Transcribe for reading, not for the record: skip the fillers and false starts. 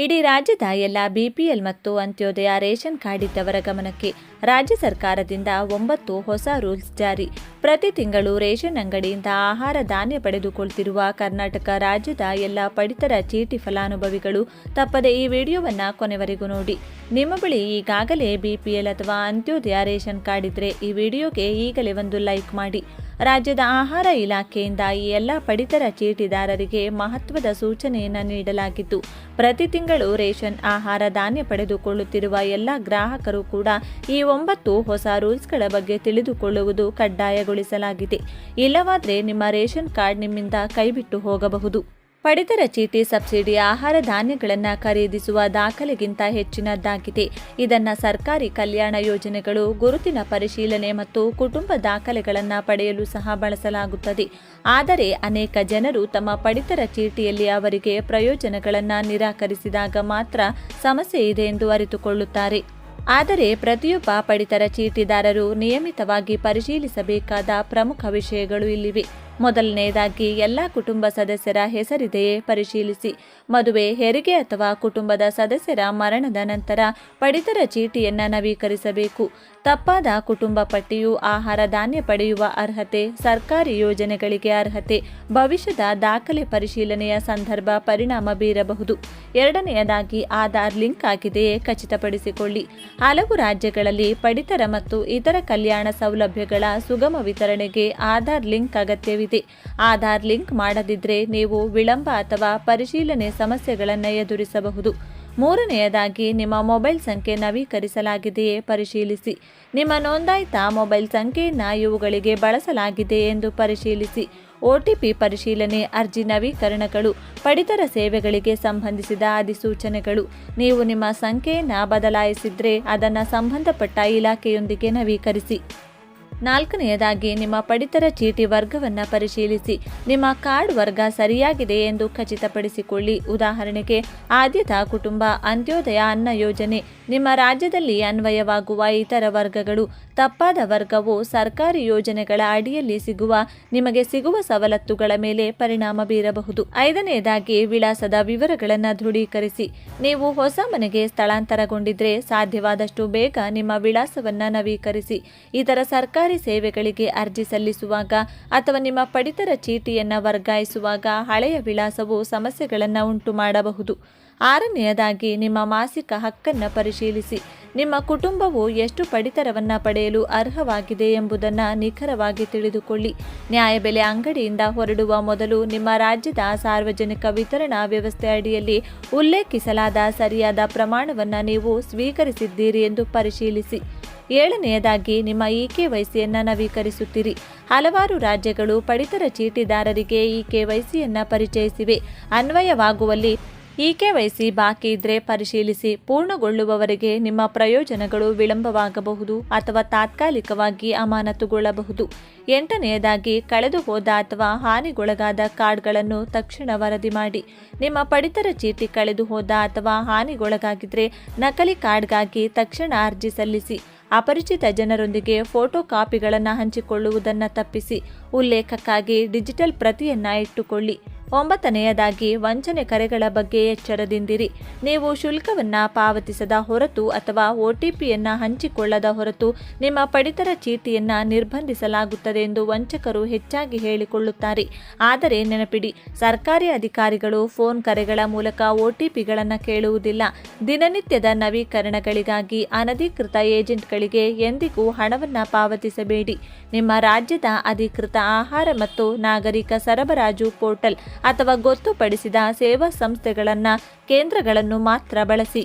ಇಡೀ ರಾಜ್ಯದ ಎಲ್ಲ ಬಿಪಿಎಲ್ ಮತ್ತು ಅಂತ್ಯೋದಯ ರೇಷನ್ ಕಾರ್ಡ್ ಇದ್ದವರ ಗಮನಕ್ಕೆ ರಾಜ್ಯ ಸರ್ಕಾರದಿಂದ 9 ಹೊಸ ರೂಲ್ಸ್ ಜಾರಿ. ಪ್ರತಿ ತಿಂಗಳು ರೇಷನ್ ಅಂಗಡಿಯಿಂದ ಆಹಾರ ಧಾನ್ಯ ಪಡೆದುಕೊಳ್ತಿರುವ ಕರ್ನಾಟಕ ರಾಜ್ಯದ ಎಲ್ಲ ಪಡಿತರ ಚೀಟಿ ಫಲಾನುಭವಿಗಳು ತಪ್ಪದೆ ಈ ವಿಡಿಯೋವನ್ನು ಕೊನೆವರೆಗೂ ನೋಡಿ. ನಿಮ್ಮ ಬಳಿ ಈಗಾಗಲೇ ಬಿಪಿಎಲ್ ಅಥವಾ ಅಂತ್ಯೋದಯ ರೇಷನ್ ಕಾರ್ಡ್ ಇದ್ರೆ ಈ ವಿಡಿಯೋಗೆ ಈಗಲೇ ಒಂದು ಲೈಕ್ ಮಾಡಿ. ರಾಜ್ಯದ ಆಹಾರ ಇಲಾಖೆಯಿಂದ ಈ ಎಲ್ಲ ಪಡಿತರ ಚೀಟಿದಾರರಿಗೆ ಮಹತ್ವದ ಸೂಚನೆಯನ್ನು ನೀಡಲಾಗಿದ್ದು, ಪ್ರತಿ ತಿಂಗಳು ರೇಷನ್ ಆಹಾರ ಧಾನ್ಯ ಪಡೆದುಕೊಳ್ಳುತ್ತಿರುವ ಎಲ್ಲ ಗ್ರಾಹಕರು ಕೂಡ ಈ 9 ಹೊಸ ರೂಲ್ಸ್ಗಳ ಬಗ್ಗೆ ತಿಳಿದುಕೊಳ್ಳುವುದು ಕಡ್ಡಾಯಗೊಳಿಸಲಾಗಿದೆ. ಇಲ್ಲವಾದರೆ ನಿಮ್ಮ ರೇಷನ್ ಕಾರ್ಡ್ ನಿಮ್ಮಿಂದ ಕೈಬಿಟ್ಟು ಹೋಗಬಹುದು. ಪಡಿತರ ಚೀಟಿ ಸಬ್ಸಿಡಿ ಆಹಾರ ಧಾನ್ಯಗಳನ್ನು ಖರೀದಿಸುವ ದಾಖಲೆಗಿಂತ ಹೆಚ್ಚಿನದ್ದಾಗಿದೆ. ಇದನ್ನು ಸರ್ಕಾರಿ ಕಲ್ಯಾಣ ಯೋಜನೆಗಳು, ಗುರುತಿನ ಪರಿಶೀಲನೆ ಮತ್ತು ಕುಟುಂಬ ದಾಖಲೆಗಳನ್ನು ಪಡೆಯಲು ಸಹ ಬಳಸಲಾಗುತ್ತದೆ. ಆದರೆ ಅನೇಕ ಜನರು ತಮ್ಮ ಪಡಿತರ ಚೀಟಿಯಲ್ಲಿ ಅವರಿಗೆ ಪ್ರಯೋಜನಗಳನ್ನು ನಿರಾಕರಿಸಿದಾಗ ಮಾತ್ರ ಸಮಸ್ಯೆ ಇದೆ ಎಂದು ಅರಿತುಕೊಳ್ಳುತ್ತಾರೆ. ಆದರೆ ಪ್ರತಿಯೊಬ್ಬ ಪಡಿತರ ಚೀಟಿದಾರರು ನಿಯಮಿತವಾಗಿ ಪರಿಶೀಲಿಸಬೇಕಾದ ಪ್ರಮುಖ ವಿಷಯಗಳು ಇಲ್ಲಿವೆ. ಮೊದಲನೆಯದಾಗಿ ಎಲ್ಲ ಕುಟುಂಬ ಸದಸ್ಯರ ಹೆಸರಿದೆಯೇ ಪರಿಶೀಲಿಸಿ. ಮದುವೆ, ಹೆರಿಗೆ ಅಥವಾ ಕುಟುಂಬದ ಸದಸ್ಯರ ಮರಣದ ನಂತರ ಪಡಿತರ ಚೀಟಿಯನ್ನು ನವೀಕರಿಸಬೇಕು. ತಪ್ಪಾದ ಕುಟುಂಬ ಪಟ್ಟಿಯು ಆಹಾರ ಧಾನ್ಯ ಪಡೆಯುವ ಅರ್ಹತೆ, ಸರ್ಕಾರಿ ಯೋಜನೆಗಳಿಗೆ ಅರ್ಹತೆ, ಭವಿಷ್ಯದ ದಾಖಲೆ ಪರಿಶೀಲನೆಯ ಸಂದರ್ಭ ಪರಿಣಾಮ ಬೀರಬಹುದು. ಎರಡನೆಯದಾಗಿ ಆಧಾರ್ ಲಿಂಕ್ ಆಗಿದೆಯೇ ಖಚಿತಪಡಿಸಿಕೊಳ್ಳಿ. ಹಲವು ರಾಜ್ಯಗಳಲ್ಲಿ ಪಡಿತರ ಮತ್ತು ಇತರ ಕಲ್ಯಾಣ ಸೌಲಭ್ಯಗಳ ಸುಗಮ ವಿತರಣೆಗೆ ಆಧಾರ್ ಲಿಂಕ್ ಅಗತ್ಯವಿದೆ. ಆಧಾರ್ ಲಿಂಕ್ ಮಾಡದಿದ್ದರೆ ನೀವು ವಿಳಂಬ ಅಥವಾ ಪರಿಶೀಲನೆ ಸಮಸ್ಯೆಗಳನ್ನು ಎದುರಿಸಬಹುದು. ಮೂರನೆಯದಾಗಿ ನಿಮ್ಮ ಮೊಬೈಲ್ ಸಂಖ್ಯೆ ನವೀಕರಿಸಲಾಗಿದೆಯೇ ಪರಿಶೀಲಿಸಿ. ನಿಮ್ಮ ನೋಂದಾಯಿತ ಮೊಬೈಲ್ ಸಂಖ್ಯೆಯನ್ನು ಇವುಗಳಿಗೆ ಬಳಸಲಾಗಿದೆ ಎಂದು ಪರಿಶೀಲಿಸಿ. OTP ಪರಿಶೀಲನೆ, ಅರ್ಜಿ ನವೀಕರಣಗಳು, ಪಡಿತರ ಸೇವೆಗಳಿಗೆ ಸಂಬಂಧಿಸಿದ ಅಧಿಸೂಚನೆಗಳು. ನೀವು ನಿಮ್ಮ ಸಂಖ್ಯೆಯನ್ನು ಬದಲಾಯಿಸಿದರೆ ಅದನ್ನು ಸಂಬಂಧಪಟ್ಟ ಇಲಾಖೆಯೊಂದಿಗೆ ನವೀಕರಿಸಿ. ನಾಲ್ಕನೆಯದಾಗಿ ನಿಮ್ಮ ಪಡಿತರ ಚೀಟಿ ವರ್ಗವನ್ನು ಪರಿಶೀಲಿಸಿ. ನಿಮ್ಮ ಕಾರ್ಡ್ ವರ್ಗ ಸರಿಯಾಗಿದೆ ಎಂದು ಖಚಿತಪಡಿಸಿಕೊಳ್ಳಿ. ಉದಾಹರಣೆಗೆ, ಆದ್ಯತಾ ಕುಟುಂಬ, ಅಂತ್ಯೋದಯ ಅನ್ನ ಯೋಜನೆ ನಿಮ್ಮ ರಾಜ್ಯದಲ್ಲಿ ಅನ್ವಯವಾಗುವ ಇತರ ವರ್ಗಗಳು. ತಪ್ಪಾದ ವರ್ಗವು ಸರ್ಕಾರಿ ಯೋಜನೆಗಳ ಅಡಿಯಲ್ಲಿ ನಿಮಗೆ ಸಿಗುವ ಸವಲತ್ತುಗಳ ಮೇಲೆ ಪರಿಣಾಮ ಬೀರಬಹುದು. ಐದನೆಯದಾಗಿ ವಿಳಾಸದ ವಿವರಗಳನ್ನು ದೃಢೀಕರಿಸಿ. ನೀವು ಹೊಸ ಮನೆಗೆ ಸ್ಥಳಾಂತರಗೊಂಡಿದ್ರೆ ಸಾಧ್ಯವಾದಷ್ಟು ಬೇಗ ನಿಮ್ಮ ವಿಳಾಸವನ್ನು ನವೀಕರಿಸಿ. ಇತರ ಸರ್ಕಾರಿ ಸೇವೆಗಳಿಗೆ ಅರ್ಜಿ ಸಲ್ಲಿಸುವಾಗ ಅಥವಾ ನಿಮ್ಮ ಪಡಿತರ ಚೀಟಿಯನ್ನು ವರ್ಗಾಯಿಸುವಾಗ ಹಳೆಯ ವಿಳಾಸವು ಸಮಸ್ಯೆಗಳನ್ನು ಉಂಟು ಮಾಡಬಹುದು. ಆರನೆಯದಾಗಿ ನಿಮ್ಮ ಮಾಸಿಕ ಹಕ್ಕನ್ನು ಪರಿಶೀಲಿಸಿ. ನಿಮ್ಮ ಕುಟುಂಬವು ಎಷ್ಟು ಪಡಿತರವನ್ನು ಪಡೆಯಲು ಅರ್ಹವಾಗಿದೆ ಎಂಬುದನ್ನು ನಿಖರವಾಗಿ ತಿಳಿದುಕೊಳ್ಳಿ. ನ್ಯಾಯಬೆಲೆ ಅಂಗಡಿಯಿಂದ ಹೊರಡುವ ಮೊದಲು ನಿಮ್ಮ ರಾಜ್ಯದ ಸಾರ್ವಜನಿಕ ವಿತರಣಾ ವ್ಯವಸ್ಥೆ ಅಡಿಯಲ್ಲಿ ಉಲ್ಲೇಖಿಸಲಾದ ಸರಿಯಾದ ಪ್ರಮಾಣವನ್ನು ನೀವು ಸ್ವೀಕರಿಸಿದ್ದೀರಿ ಎಂದು ಪರಿಶೀಲಿಸಿ. ಏಳನೆಯದಾಗಿ ನಿಮ್ಮ KYCಯನ್ನು ನವೀಕರಿಸುತ್ತೀರಿ. ಹಲವಾರು ರಾಜ್ಯಗಳು ಪಡಿತರ ಚೀಟಿದಾರರಿಗೆ KYCಯನ್ನು ಪರಿಚಯಿಸಿವೆ. ಅನ್ವಯವಾಗುವಲ್ಲಿ KYC ಬಾಕಿ ಇದ್ರೆ ಪರಿಶೀಲಿಸಿ. ಪೂರ್ಣಗೊಳ್ಳುವವರೆಗೆ ನಿಮ್ಮ ಪ್ರಯೋಜನಗಳು ವಿಳಂಬವಾಗಬಹುದು ಅಥವಾ ತಾತ್ಕಾಲಿಕವಾಗಿ ಅಮಾನತುಗೊಳ್ಳಬಹುದು. ಎಂಟನೆಯದಾಗಿ ಕಳೆದು ಹೋದ ಅಥವಾ ಹಾನಿಗೊಳಗಾದ ಕಾರ್ಡ್ಗಳನ್ನು ತಕ್ಷಣ ವರದಿ ಮಾಡಿ. ನಿಮ್ಮ ಪಡಿತರ ಚೀಟಿ ಕಳೆದು ಹೋದ ಅಥವಾ ಹಾನಿಗೊಳಗಾಗಿದ್ರೆ ನಕಲಿ ಕಾರ್ಡ್ಗಾಗಿ ತಕ್ಷಣ ಅರ್ಜಿ ಸಲ್ಲಿಸಿ. ಅಪರಿಚಿತ ಜನರೊಂದಿಗೆ ಫೋಟೋ ಕಾಪಿಗಳನ್ನು ಹಂಚಿಕೊಳ್ಳುವುದನ್ನು ತಪ್ಪಿಸಿ. ಉಲ್ಲೇಖಕ್ಕಾಗಿ ಡಿಜಿಟಲ್ ಪ್ರತಿಯನ್ನು ಇಟ್ಟುಕೊಳ್ಳಿ. ಒಂಬತ್ತನೆಯದಾಗಿ ವಂಚನೆ ಕರೆಗಳ ಬಗ್ಗೆ ಎಚ್ಚರದಿಂದಿರಿ. ನೀವು ಶುಲ್ಕವನ್ನು ಪಾವತಿಸದ ಹೊರತು ಅಥವಾ OTPಯನ್ನು ಹಂಚಿಕೊಳ್ಳದ ಹೊರತು ನಿಮ್ಮ ಪಡಿತರ ಚೀಟಿಯನ್ನು ನಿರ್ಬಂಧಿಸಲಾಗುತ್ತದೆ ಎಂದು ವಂಚಕರು ಹೆಚ್ಚಾಗಿ ಹೇಳಿಕೊಳ್ಳುತ್ತಾರೆ. ಆದರೆ ನೆನಪಿಡಿ, ಸರ್ಕಾರಿ ಅಧಿಕಾರಿಗಳು ಫೋನ್ ಕರೆಗಳ ಮೂಲಕ OTPಗಳನ್ನು ಕೇಳುವುದಿಲ್ಲ. ದಿನನಿತ್ಯದ ನವೀಕರಣಗಳಿಗಾಗಿ ಅನಧಿಕೃತ ಏಜೆಂಟ್ಗಳಿಗೆ ಎಂದಿಗೂ ಹಣವನ್ನು ಪಾವತಿಸಬೇಡಿ. ನಿಮ್ಮ ರಾಜ್ಯದ ಅಧಿಕೃತ ಆಹಾರ ಮತ್ತು ನಾಗರಿಕ ಸರಬರಾಜು ಪೋರ್ಟಲ್ ಅಥವಾ ಗೊತ್ತುಪಡಿಸಿದ ಸೇವಾ ಸಂಸ್ಥೆಗಳನ್ನು ಕೇಂದ್ರಗಳನ್ನು ಮಾತ್ರ ಬಳಸಿ.